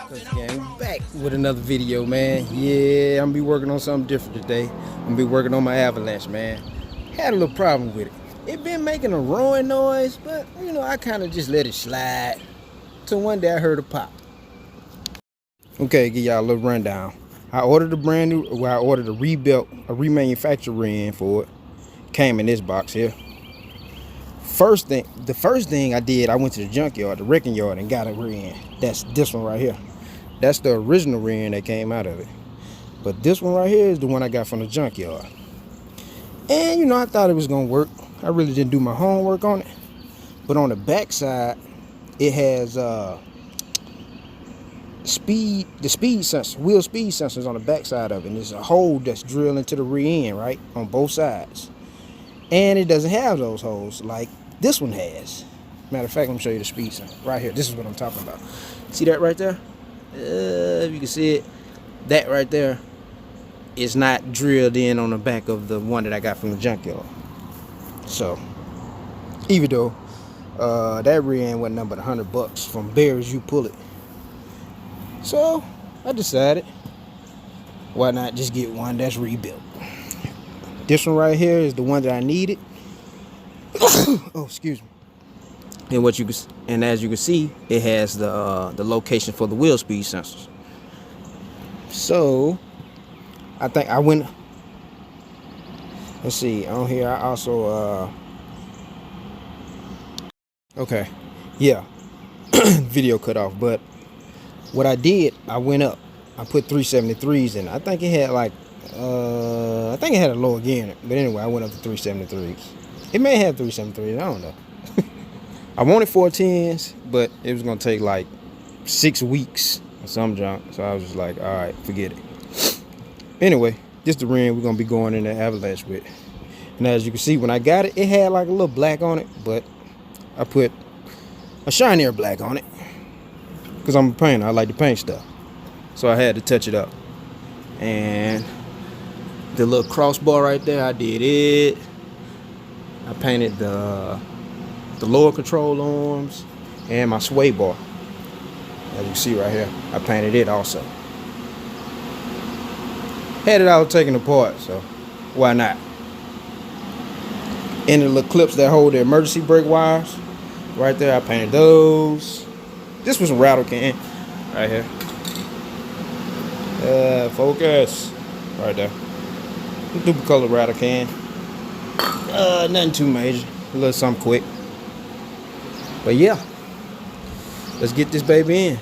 Gang, back with another video, man. Yeah, I'm gonna be working on something different today. I'm gonna be working on my avalanche, man. Had a little problem with it. It been making a roaring noise, but you know, I kind of just let it slide. So one day I heard a pop. Okay, give y'all a little rundown. I ordered a brand new, well, I ordered a rebuilt, a remanufactured rear for it. Came in this box here. The first thing I did, I went to the junkyard, the wrecking yard, and got a rear. That's this one right here. That's the original rear that came out of it. But this one right here is the one I got from the junkyard. And you know, I thought it was gonna work. I really didn't do my homework on it. But on the back side, it has speed sensor, wheel speed sensors on the back side of it. And there's a hole that's drilled into the rear end, right? On both sides. And it doesn't have those holes like this one has. Matter of fact, let me show you the speed sensor right here. This is what I'm talking about. See that right there? If you can see it, that right there is not drilled in on the back of the one that I got from the junkyard. So, even though that rear end wasn't nothing but $100 from Bears You Pull It. So, I decided, why not just get one that's rebuilt? This one right here is the one that I needed. Oh, excuse me. And as you can see, it has the location for the wheel speed sensors. So I think I went. Let's see on here. I also okay, yeah, video cut off. But what I did, I went up. I put 373s in. I think it had like I think it had a lower gear in it. But anyway, I went up to 373s. It may have 373s. I don't know. I wanted 410s, but it was gonna take like 6 weeks or some junk. So I was just like, all right, forget it. Anyway, this is the rim we're gonna be going in the avalanche with. And as you can see, when I got it, it had like a little black on it, but I put a shinier black on it because I'm a painter. I like to paint stuff, so I had to touch it up. And the little crossbar right there, I did it. I painted the lower control arms and my sway bar. As you can see right here, I painted it also. Had it all taken apart, so why not? And the little clips that hold the emergency brake wires, right there, I painted those. This was a rattle can right here. Focus right there. Duple color rattle can. Nothing too major. A little something quick. But yeah, let's get this baby in.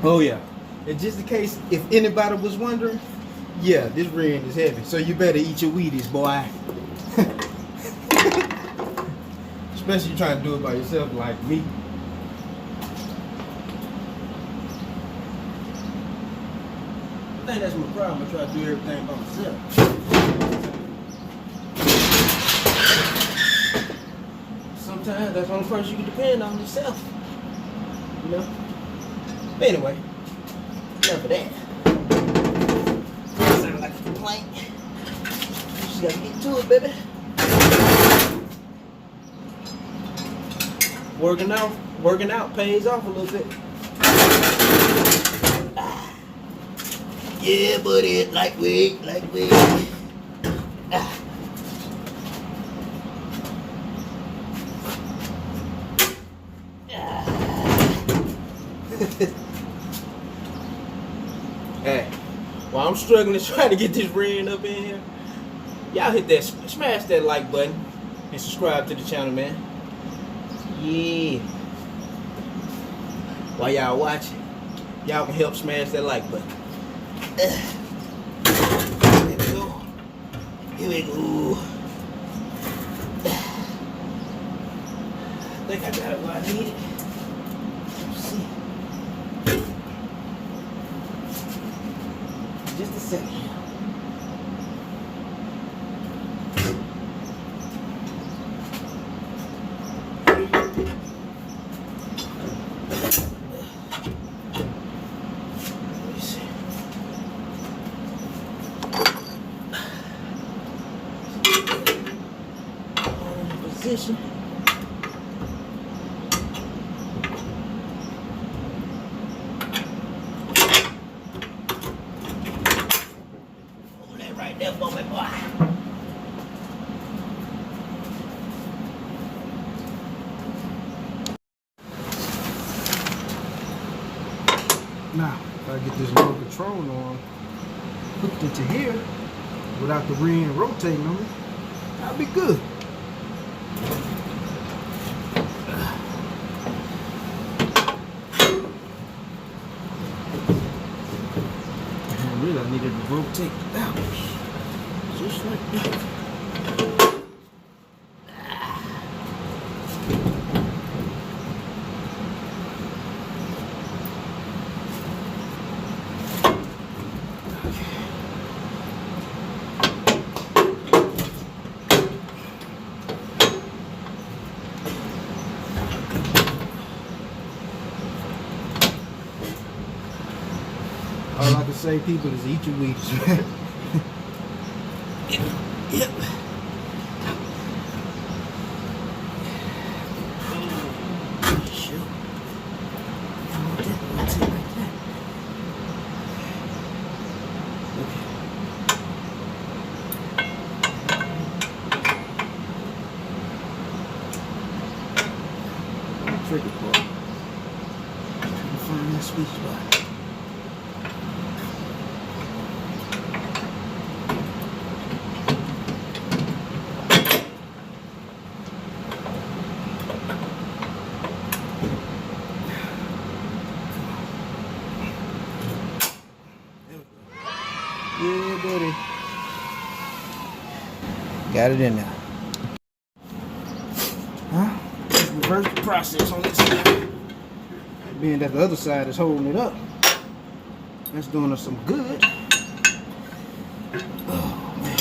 Oh yeah, and just in case if anybody was wondering, yeah, this rear end is heavy, so you better eat your Wheaties, boy. Especially you trying to do it by yourself like me. I think that's my problem. I try to do everything by myself. Sometimes that's the only person you can depend on yourself. You know? Anyway, enough of that. Sound like a complaint. Just gotta get to it, baby. Working out pays off a little bit. Yeah, buddy, lightweight. Hey, while I'm struggling to try to get this rear up in here, y'all hit that, smash that like button and subscribe to the channel, man. Yeah. While y'all watching, y'all can help smash that like button. Here we go. Here we go. I think I got it where I need it. Let's see. Just a second. Position. Hold that right there for me, boy. Now, if I get this little control on hooked into here without the rear end rotating on me, I'll be good. Really, I needed to rotate out just like that. All I can say, people, is eat your Wheaties. Yep. Shoot. That's it like that. Okay. Trigger part. Trying to find that sweet spot. Yeah, buddy. Got it in there. Huh? Let's reverse the process on this side. Being that the other side is holding it up, that's doing us some good. Oh, man.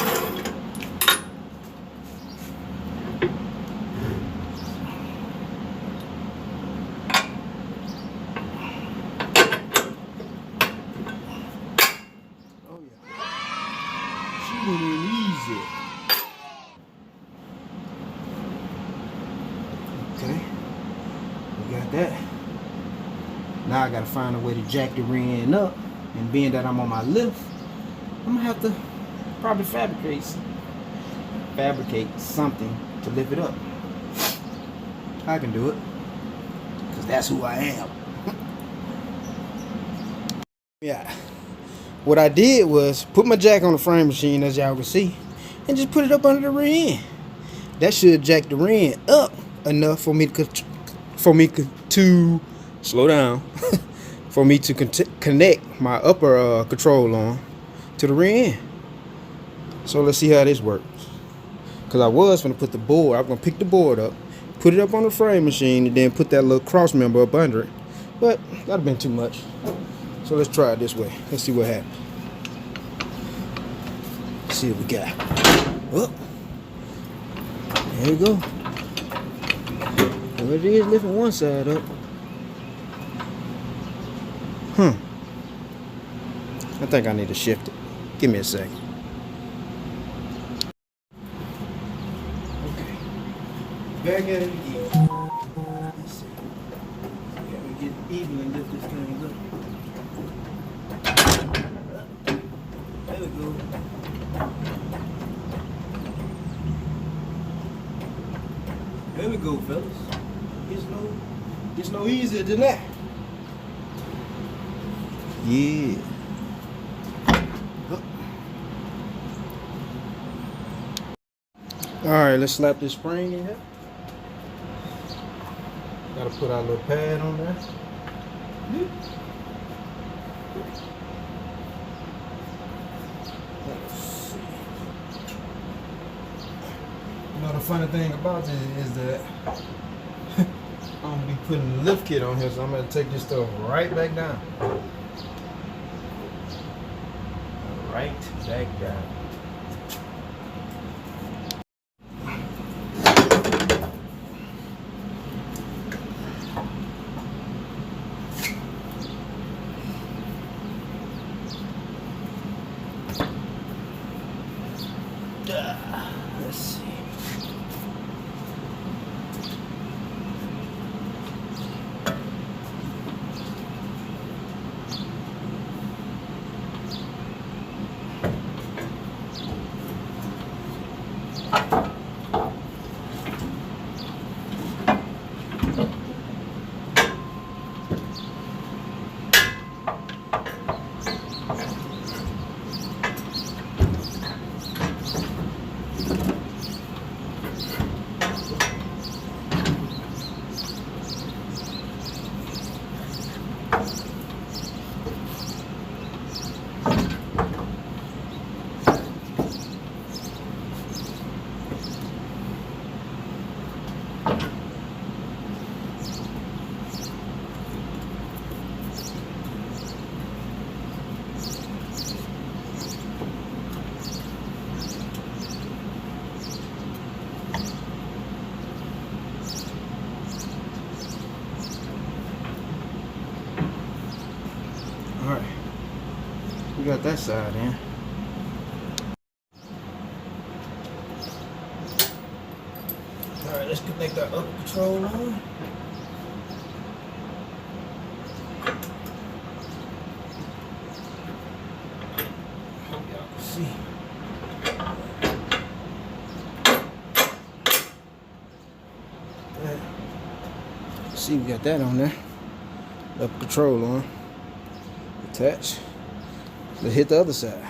Oh, yeah. She went in easy. Okay. We got that. Now I gotta find a way to jack the rear end up, and being that I'm on my lift, I'm gonna have to probably fabricate something to lift it up. I can do it, cause that's who I am. Yeah. What I did was put my jack on the frame machine, as y'all can see, and just put it up under the rear end. That should jack the rear end up enough for me to slow down, for me to connect my upper control arm to the rear end. So let's see how this works. Cause I was gonna put the board, I'm gonna pick the board up, put it up on the frame machine, and then put that little cross member up under it. But that'd have been too much. So let's try it this way. Let's see what happens. Let's see what we got. Oh, there we go. Well, it is lifting one side up. I think I need to shift it. Give me a second. Okay. Back at it again. Let's see. Got to get even and lift this thing up. There we go. There we go, fellas. It's no easier than that. Yeah. Alright, let's slap this spring in here. Gotta put our little pad on there. Let's see. You know, the funny thing about this is that putting the lift kit on here, so I'm gonna take this stuff right back down. Right back down. Let's see. Alright, we got that side in. Alright, let's connect our upper control on. Hope y'all can see. See, we got that on there. Upper control on. Attach. Let's hit the other side.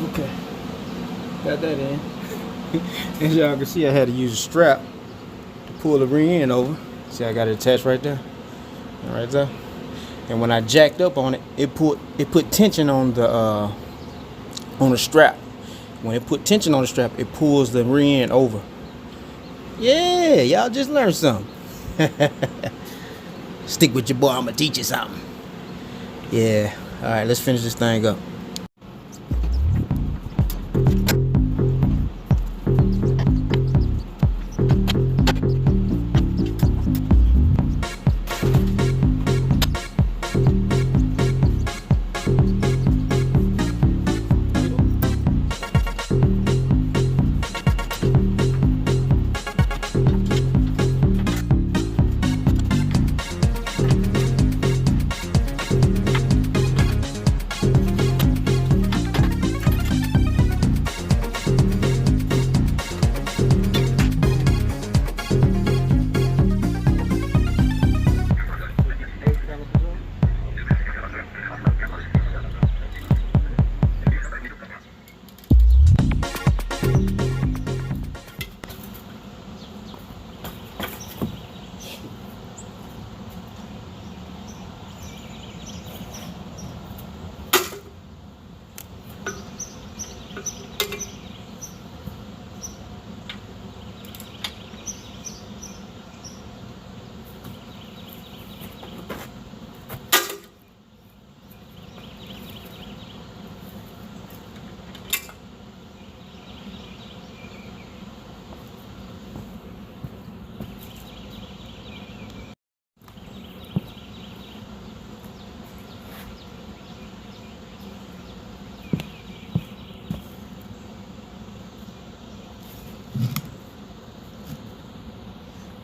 Okay, got that in. As y'all can see, I had to use a strap to pull the rear end over. See, I got it attached right there, and right there. And when I jacked up on it, it put tension on the strap. When it put tension on the strap, it pulls the rear end over. Yeah, y'all just learned something. Stick with your boy, I'ma teach you something. Yeah. All right, let's finish this thing up.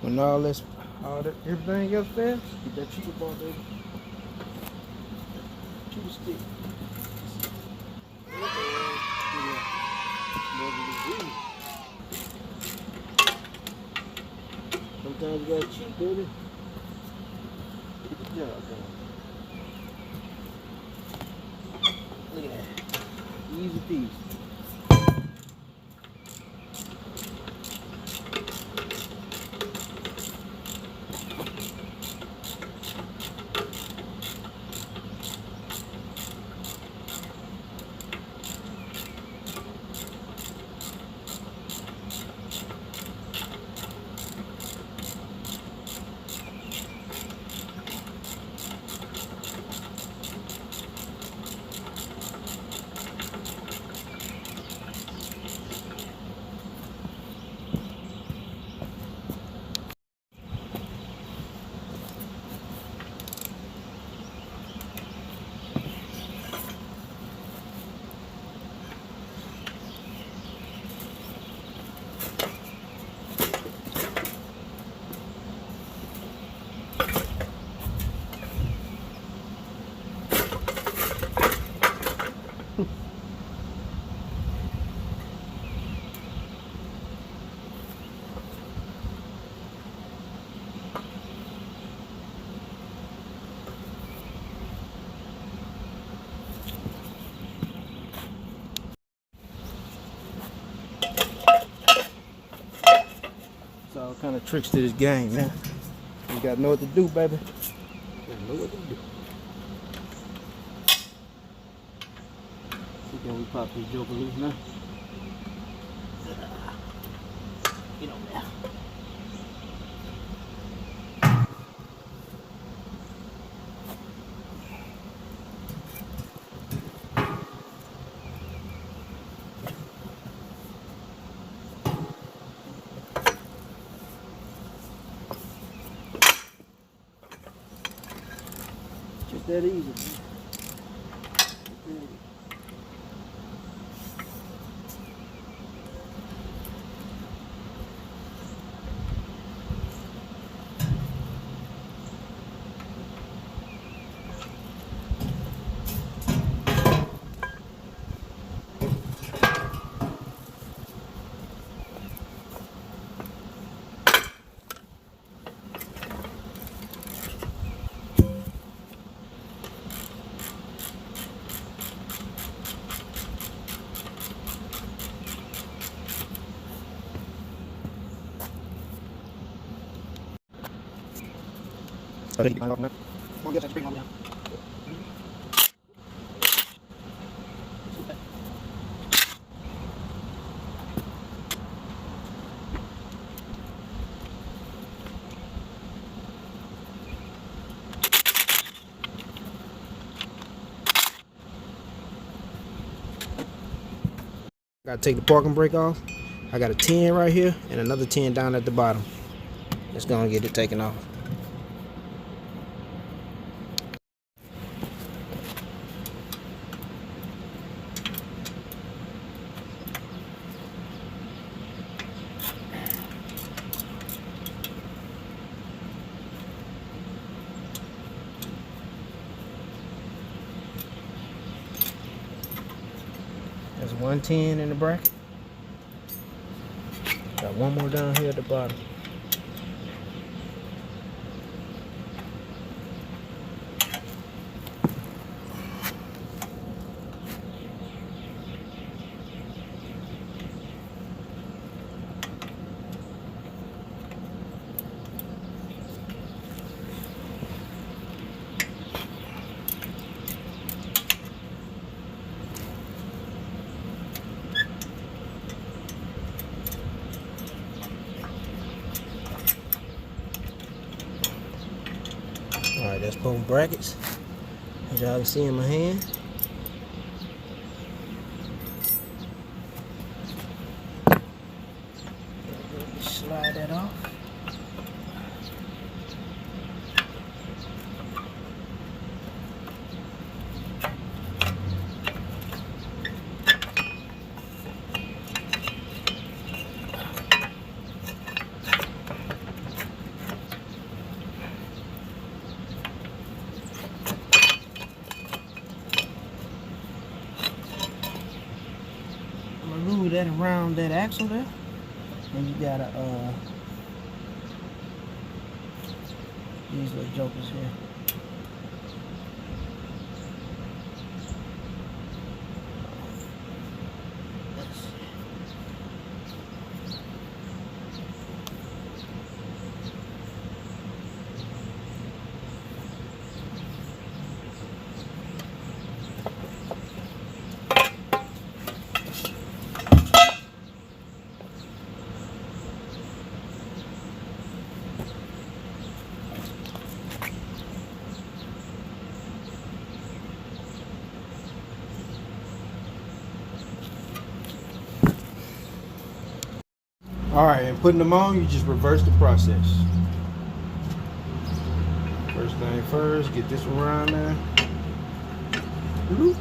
When all this, everything else fails, get that cheaper ball, baby. Cheaper stick. Sometimes you gotta cheat, baby. Good job, done. Look at that. Easy peasy. All kind of tricks to this game, man. You gotta know what to do, baby. You gotta know what to do. See, can we pop this joker loose now? Get on there. Just that easy, man. Gotta take the parking brake off. I got a 10 right here and another 10 down at the bottom. Let's go and get it taken off. There's 110 in the bracket. Got one more down here at the bottom. Alright, that's both brackets. As y'all can see in my hand. Slide that off. that around that axle there. And you gotta these little jokers here. Alright, and putting them on, you just reverse the process. First thing first, get this one around there. Bloop.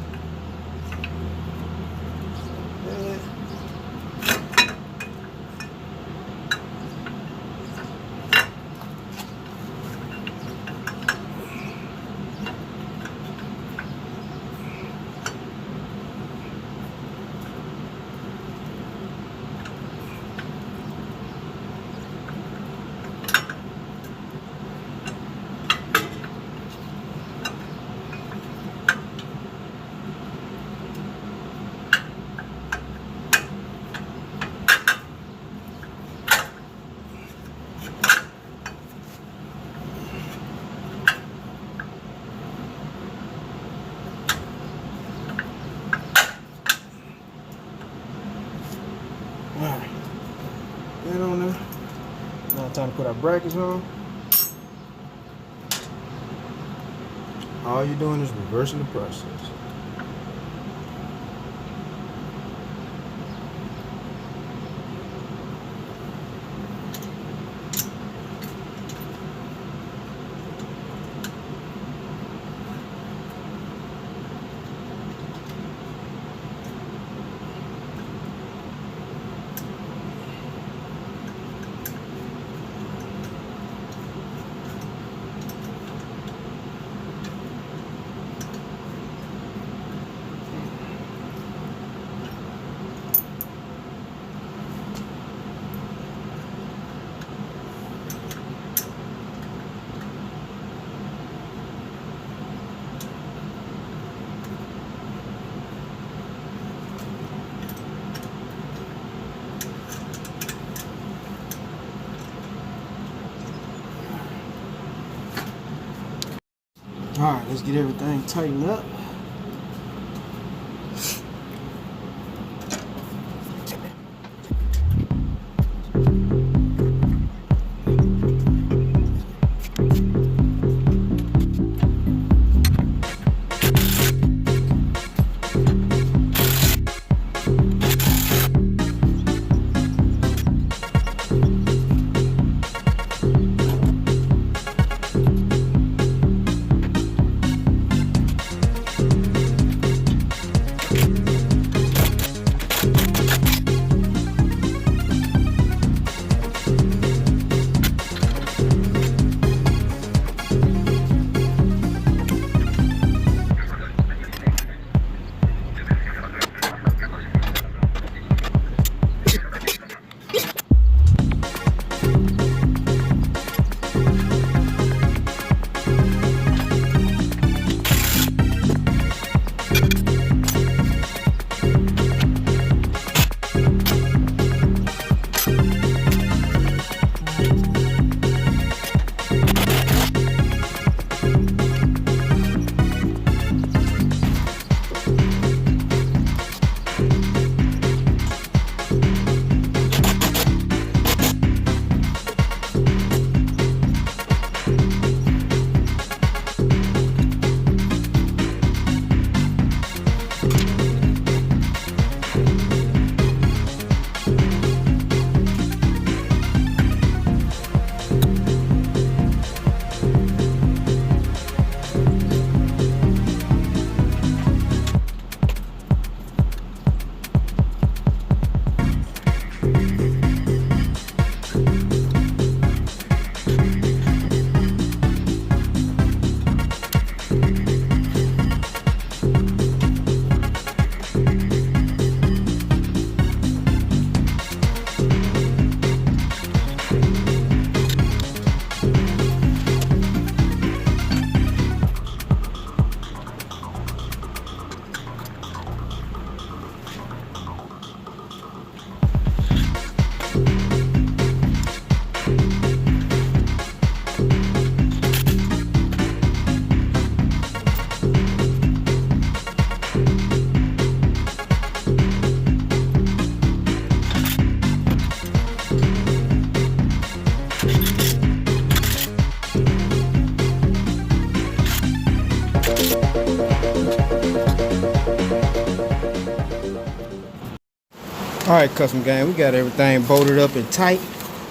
Alright, that on there. Now time to put our brackets on. All you're doing is reversing the process. Alright, let's get everything tightened up. Alright, custom gang, we got everything bolted up and tight.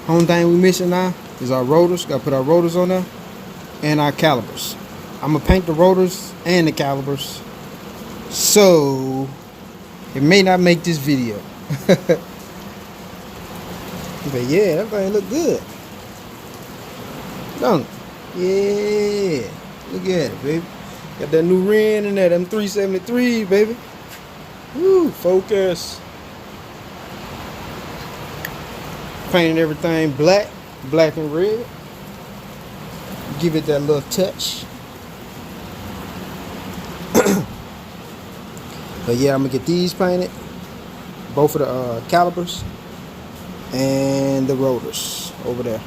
Only thing we missing now is our rotors. Gotta put our rotors on there and our calipers. I'm gonna paint the rotors and the calipers, so it may not make this video. But yeah, that thing look good, don't it? Yeah, look at it, baby. Got that new rearend in there, them 373, baby. Woo, focus. Painting everything black and red. Give it that little touch. But yeah, I'm gonna get these painted, both of the calipers and the rotors over there.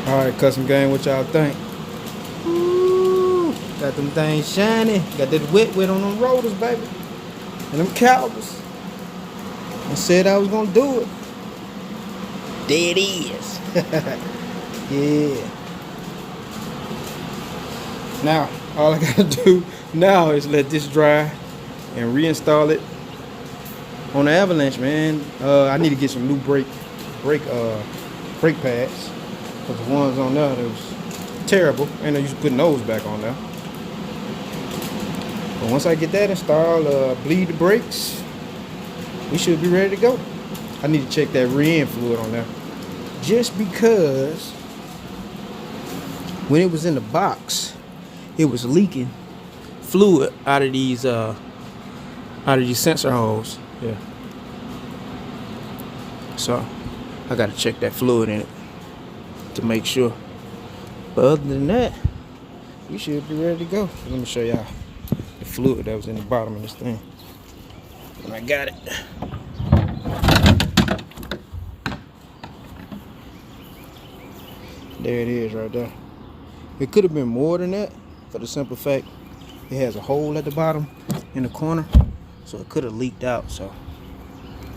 Alright, custom gang, what y'all think? Ooh, got them things shiny. Got that wet on them rotors, baby. And them calipers. I said I was gonna do it. There it is. Yeah. Now, all I gotta do now is let this dry and reinstall it on the Avalanche, man. I need to get some new brake pads. Because the ones on there, that was terrible. And I used to put those back on there. But once I get that installed, bleed the brakes, we should be ready to go. I need to check that rearend fluid on there. Just because when it was in the box, it was leaking fluid out of these sensor holes. Yeah. So I gotta check that fluid in it to make sure. But other than that, we should be ready to go. Let me show y'all the fluid that was in the bottom of this thing. And I got it. There it is right there. It could have been more than that, for the simple fact it has a hole at the bottom in the corner, so it could have leaked out. So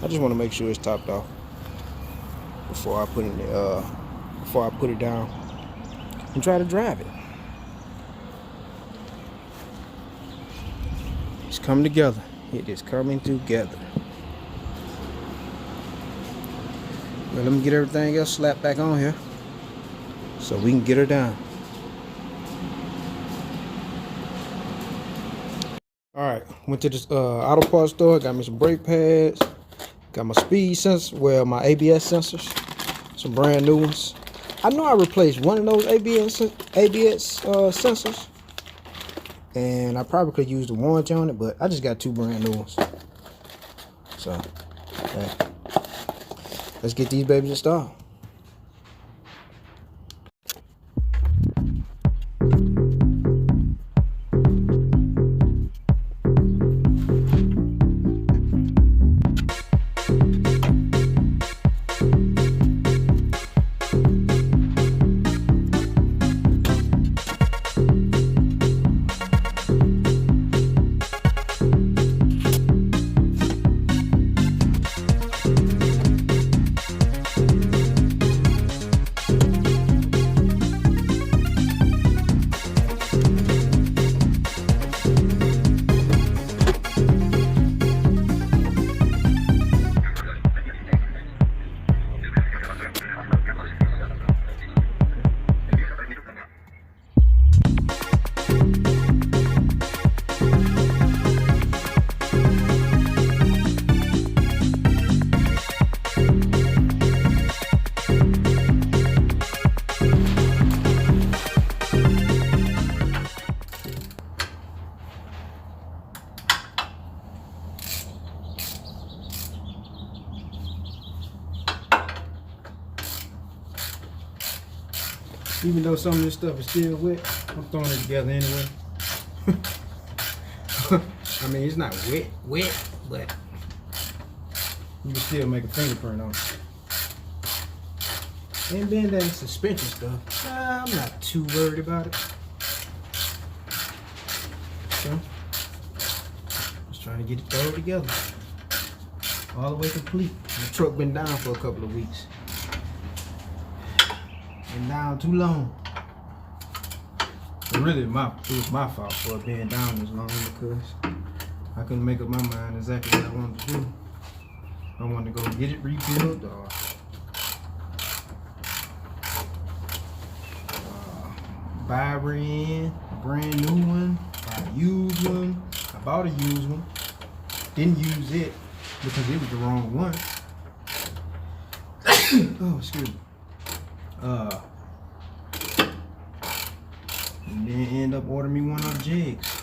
I just want to make sure it's topped off before I put it down and try to drive it. It's coming together. It is coming together. Well, let me get everything else slapped back on here so we can get her down. Alright, went to this auto parts store, got me some brake pads, got my speed sensor, well, my ABS sensors, some brand new ones. I know I replaced one of those ABS sensors, and I probably could use the warranty on it, but I just got two brand new ones. So, yeah. Let's get these babies installed. Even though some of this stuff is still wet, I'm throwing it together anyway. I mean, it's not wet, but you can still make a fingerprint on it. And then that suspension stuff, I'm not too worried about it. So, just trying to get it thrown together. All the way complete. The truck been down for a couple of weeks. Been down too long. But really, it was my fault for it being down this long because I couldn't make up my mind exactly what I wanted to do. I wanted to go get it rebuilt or buy a rearend, a brand new one, buy a used one. I bought a used one, didn't use it because it was the wrong one. Oh, excuse me. And then end up ordering me one of the jigs.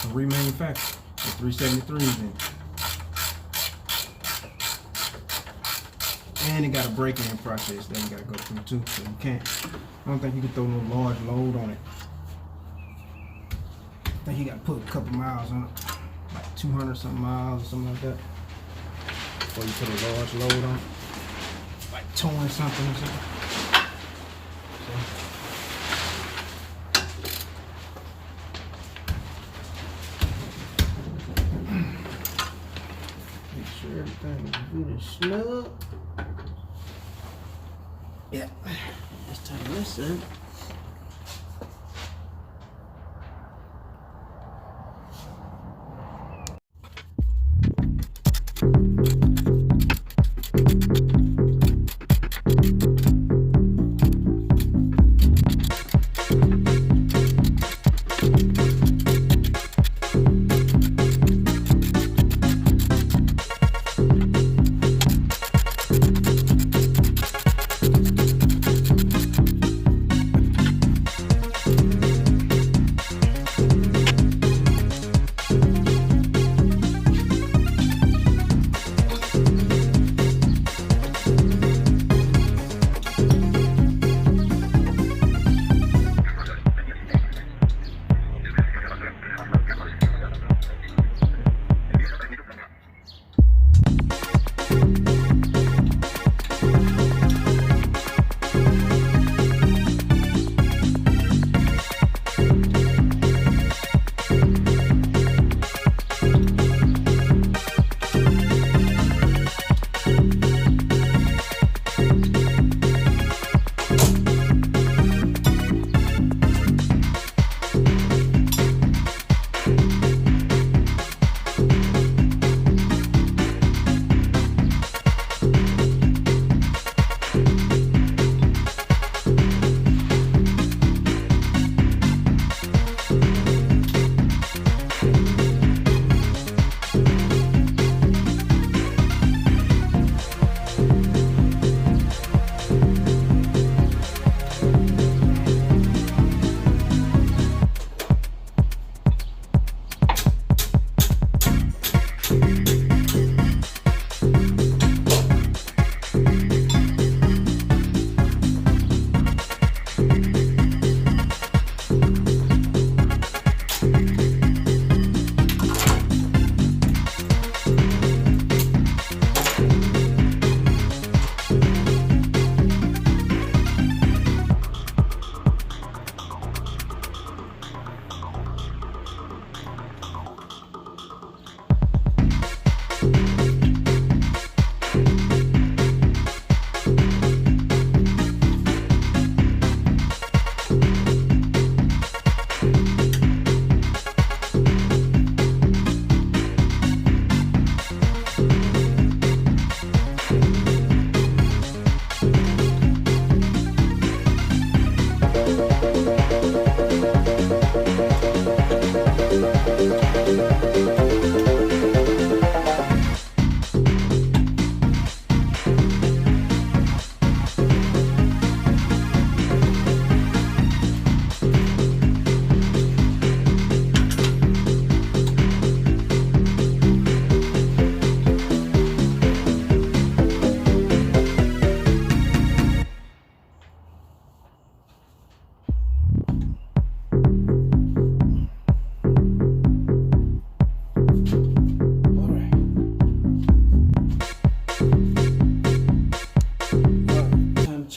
A remanufactured with 373s in it. And it got a break-in process that you gotta go through too, so you can't. I don't think you can throw no large load on it. I think you gotta put a couple miles on it, like 200 something miles or something like that, before you put a large load on it, like towing something or something. So, make sure everything is good and snug. Yeah, let's tighten this up.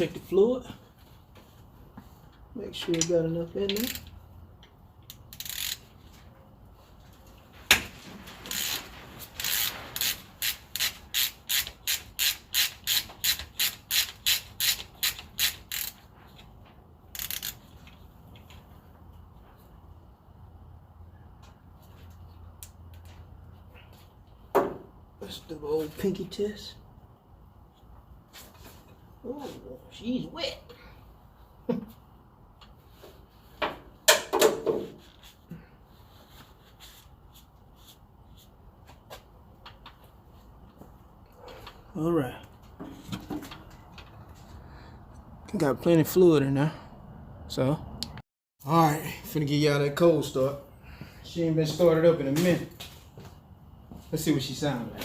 check the fluid. Make sure it got enough in there. Let's do the old pinky test. Oh, she's wet. All right. Got plenty of fluid in there. So, all right, finna get y'all that cold start. She ain't been started up in a minute. Let's see what she sounds like.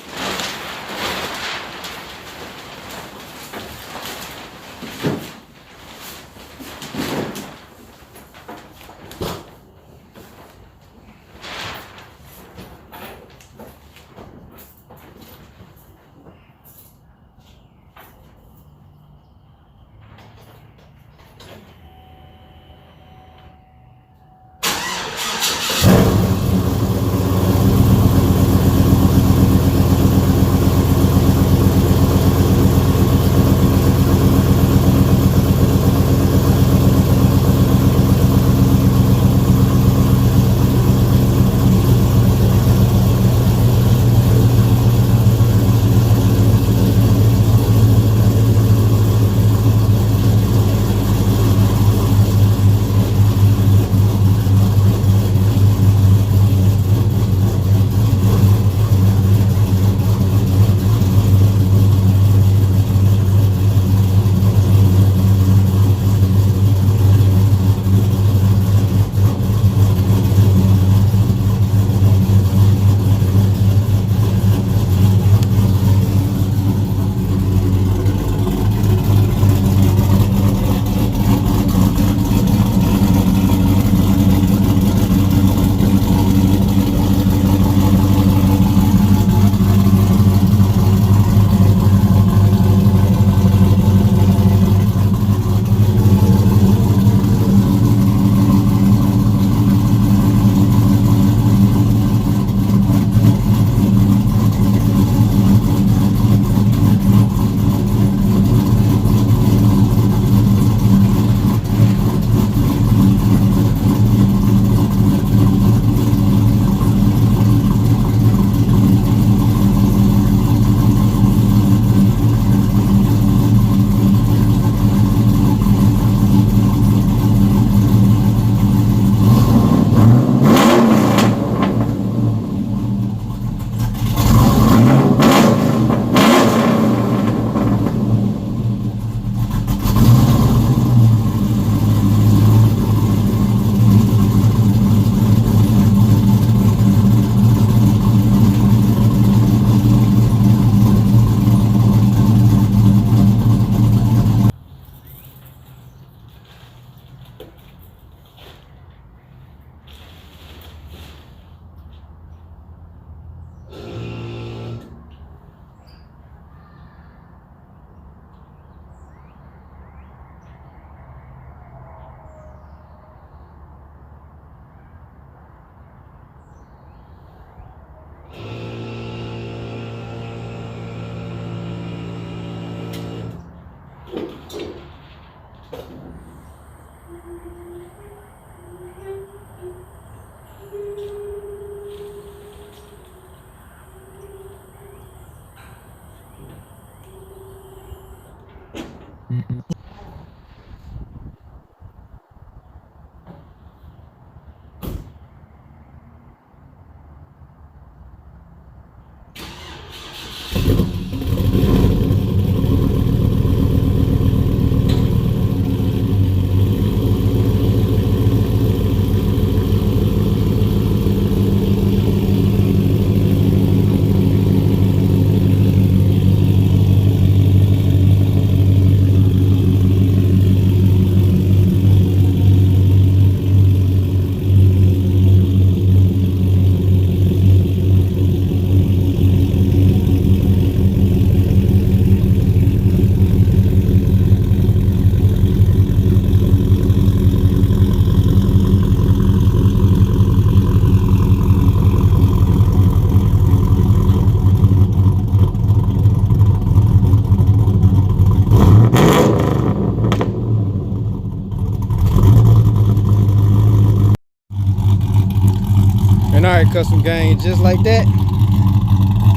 Alright, custom gang, just like that.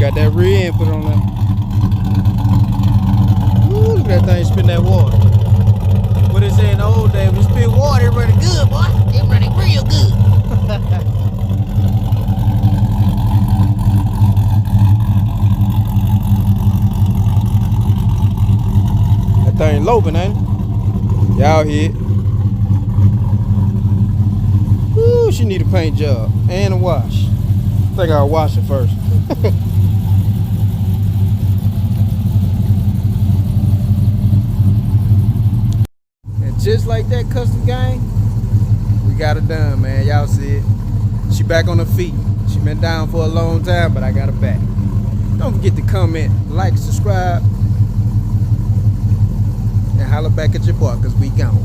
Got that rear end put on there. Ooh, look at that thing spin that water. What they say in the old days, we spit water, it running good, boy. It running real good. That thing loping, ain't it? Y'all hear it. Ooh, she need a paint job and a wash. I think I'll wash it first. And just like that, custom gang, we got her done, man. Y'all see it. She back on her feet. She been down for a long time, but I got her back. Don't forget to comment, like, subscribe, and holler back at your boy, cause we gone.